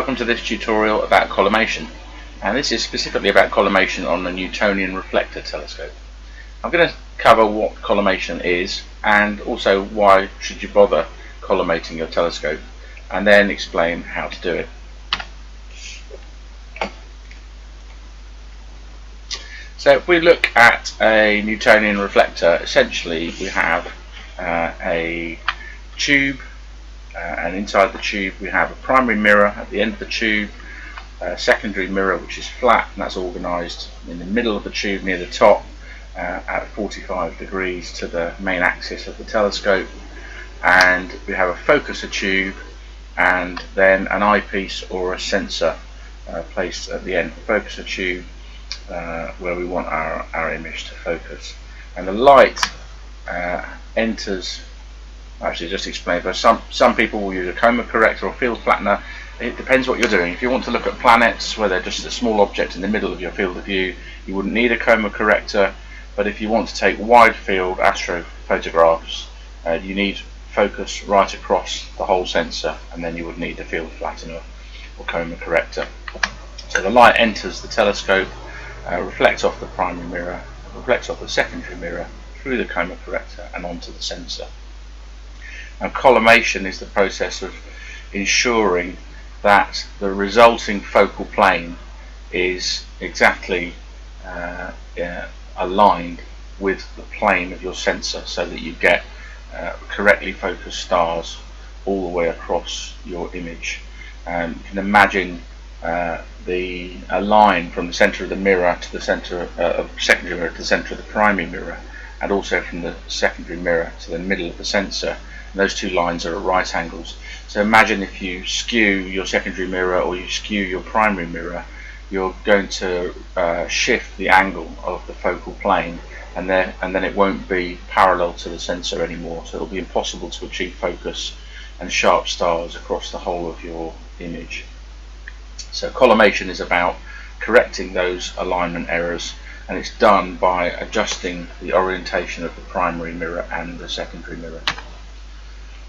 Welcome to this tutorial about collimation, and this is specifically about collimation on the Newtonian Reflector Telescope. I'm going to cover what collimation is and also why should you bother collimating your telescope, and then explain how to do it. So if we look at a Newtonian reflector, essentially we have a tube, and inside the tube we have a primary mirror at the end of the tube, a secondary mirror which is flat, and that's organised in the middle of the tube near the top at 45 degrees to the main axis of the telescope, and we have a focuser tube and then an eyepiece or a sensor placed at the end of the focuser tube where we want our image to focus. And the light enters, actually just explain, but some people will use a coma corrector or field flattener. It depends what you're doing. If you want to look at planets where they're just a small object in the middle of your field of view, you wouldn't need a coma corrector. But if you want to take wide field astrophotographs, you need focus right across the whole sensor, and then you would need a field flattener or coma corrector. So the light enters the telescope, reflects off the primary mirror, reflects off the secondary mirror, through the coma corrector and onto the sensor. Now, collimation is the process of ensuring that the resulting focal plane is exactly aligned with the plane of your sensor, so that you get correctly focused stars all the way across your image. You can imagine a line from the center of the mirror to the center of secondary mirror to the center of the primary mirror, and also from the secondary mirror to the middle of the sensor. And those two lines are at right angles. So imagine if you skew your secondary mirror or you skew your primary mirror, you're going to shift the angle of the focal plane, and then it won't be parallel to the sensor anymore, so it'll be impossible to achieve focus and sharp stars across the whole of your image. So collimation is about correcting those alignment errors, and it's done by adjusting the orientation of the primary mirror and the secondary mirror.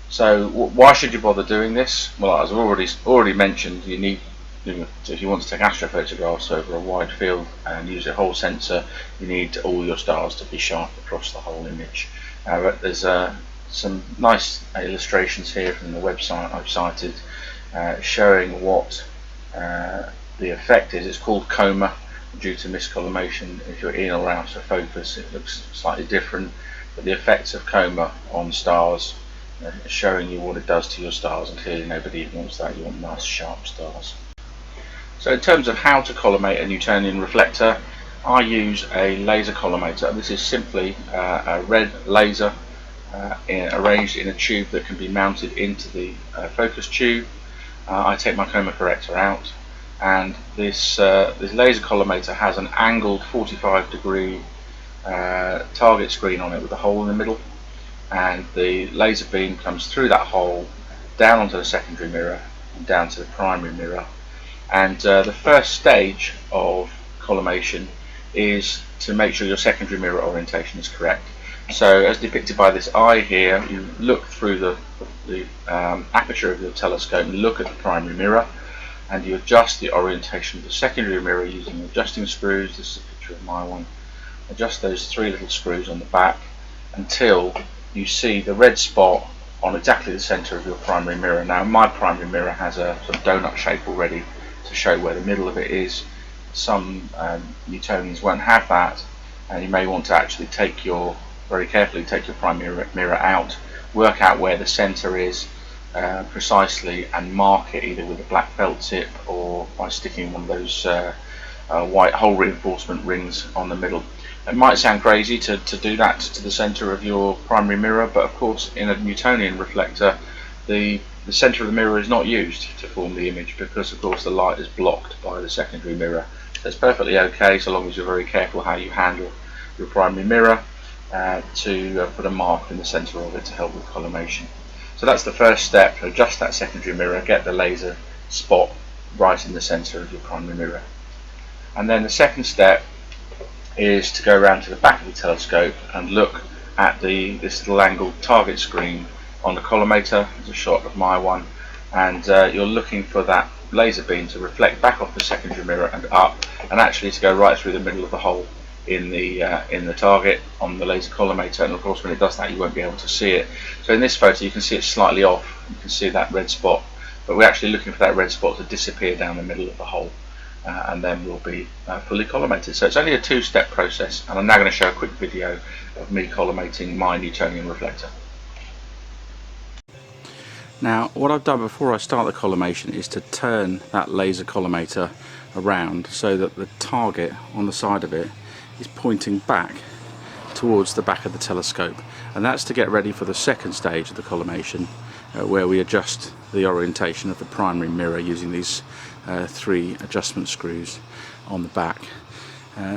So why should you bother doing this? Well, as I've already mentioned, you need, if you want to take astrophotographs over a wide field and use a whole sensor, you need all your stars to be sharp across the whole image. But there's some nice illustrations here from the website I've cited showing what the effect is. It's called coma due to miscollimation. If you're in or out of focus, it looks slightly different, but the effects of coma on stars, showing you what it does to your stars, and clearly nobody wants that. You want nice sharp stars. So in terms of how to collimate a Newtonian reflector, I use a laser collimator. This is simply a red laser arranged in a tube that can be mounted into the focus tube. I take my coma corrector out, and this laser collimator has an angled 45 degree target screen on it with a hole in the middle, and the laser beam comes through that hole down onto the secondary mirror and down to the primary mirror. And the first stage of collimation is to make sure your secondary mirror orientation is correct. So as depicted by this eye here, you look through the aperture of your telescope and look at the primary mirror, and you adjust the orientation of the secondary mirror using adjusting screws. This is a picture of my one. Adjust those three little screws on the back until you see the red spot on exactly the center of your primary mirror. Now, my primary mirror has a sort of donut shape already to show where the middle of it is. Some Newtonians won't have that, and you may want to actually very carefully take your primary mirror out, work out where the center is precisely, and mark it either with a black felt tip or by sticking one of those white hole reinforcement rings on the middle. It might sound crazy to do that to the center of your primary mirror, but of course in a Newtonian reflector the center of the mirror is not used to form the image, because of course the light is blocked by the secondary mirror. So it's perfectly okay, so long as you're very careful how you handle your primary mirror, to put a mark in the center of it to help with collimation. So that's the first step: adjust that secondary mirror, get the laser spot right in the center of your primary mirror. And then the second step is to go around to the back of the telescope and look at this little angled target screen on the collimator. There's a shot of my one, and you're looking for that laser beam to reflect back off the secondary mirror and up, and actually to go right through the middle of the hole in the target on the laser collimator. And of course when it does that you won't be able to see it. So in this photo you can see it slightly off, you can see that red spot, but we're actually looking for that red spot to disappear down the middle of the hole, and then we'll be fully collimated. So it's only a two-step process, and I'm now going to show a quick video of me collimating my Newtonian reflector. Now what I've done before I start the collimation is to turn that laser collimator around so that the target on the side of it is pointing back towards the back of the telescope, and that's to get ready for the second stage of the collimation, where we adjust the orientation of the primary mirror using these 3 adjustment screws on the back.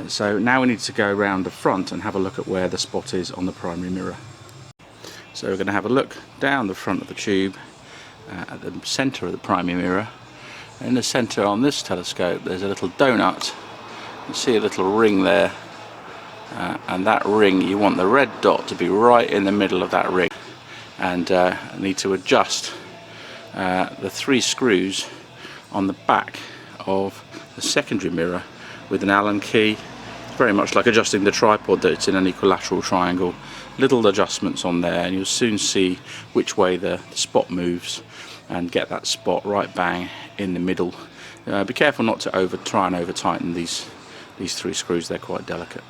So now we need to go around the front and have a look at where the spot is on the primary mirror. So we're going to have a look down the front of the tube at the centre of the primary mirror. In the centre on this telescope there's a little donut. You see a little ring there, and that ring, you want the red dot to be right in the middle of that ring, and need to adjust the 3 screws on the back of the secondary mirror with an Allen key, very much like adjusting the tripod that it's in an equilateral triangle. Little adjustments on there, and you'll soon see which way the spot moves and get that spot right bang in the middle. Be careful not to try and over tighten these 3 screws, they're quite delicate.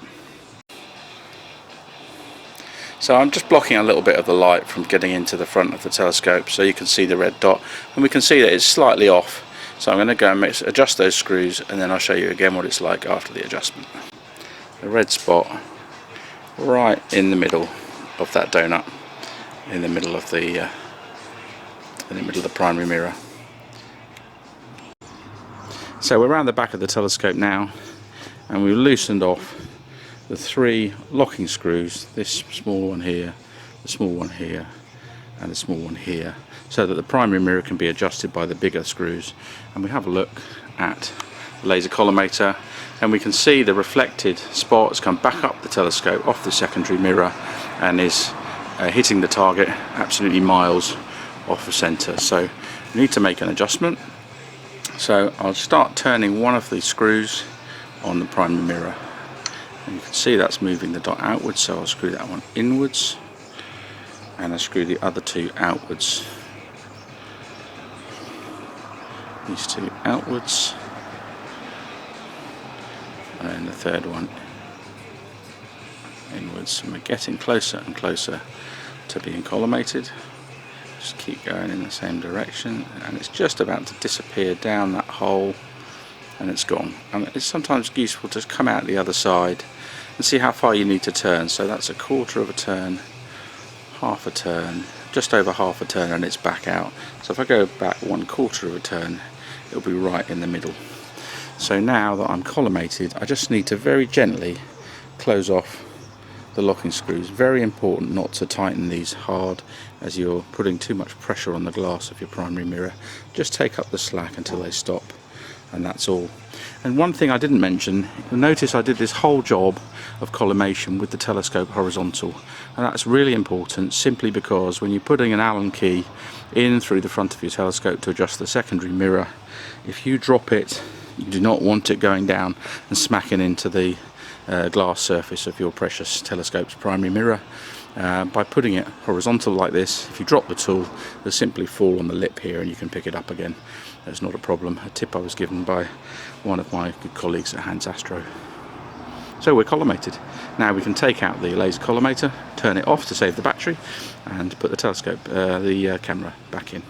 So I'm just blocking a little bit of the light from getting into the front of the telescope so you can see the red dot, and we can see that it's slightly off. So I'm going to go and adjust those screws, and then I'll show you again what it's like after the adjustment. The red spot right in the middle of that donut, in the middle of the primary mirror. So we're around the back of the telescope now, and we've loosened off the 3 locking screws, this small one here, the small one here, and the small one here, so that the primary mirror can be adjusted by the bigger screws. And we have a look at the laser collimator, and we can see the reflected spot has come back up the telescope off the secondary mirror and is hitting the target absolutely miles off the centre. So we need to make an adjustment. So I'll start turning one of the screws on the primary mirror, and you can see that's moving the dot outwards, so I'll screw that one inwards, and I'll screw the other 2 outwards. These 2 outwards, and then the third one inwards, and we're getting closer and closer to being collimated. Just keep going in the same direction, and it's just about to disappear down that hole, and it's gone. And it's sometimes useful to come out the other side and see how far you need to turn. So that's 1/4 of a turn, half a turn, just over half a turn, and it's back out. So if I go back 1/4 of a turn, it'll be right in the middle. So now that I'm collimated, I just need to very gently close off the locking screws. Very important not to tighten these hard, as you're putting too much pressure on the glass of your primary mirror. Just take up the slack until they stop, and that's all. And one thing I didn't mention, you'll notice I did this whole job of collimation with the telescope horizontal, and that's really important simply because when you're putting an Allen key in through the front of your telescope to adjust the secondary mirror, if you drop it, you do not want it going down and smacking into the glass surface of your precious telescope's primary mirror. By putting it horizontal like this, if you drop the tool, it'll simply fall on the lip here and you can pick it up again. That's not a problem. A tip I was given by one of my good colleagues at Hans Astro. So we're collimated. Now we can take out the laser collimator, turn it off to save the battery, and put the camera back in.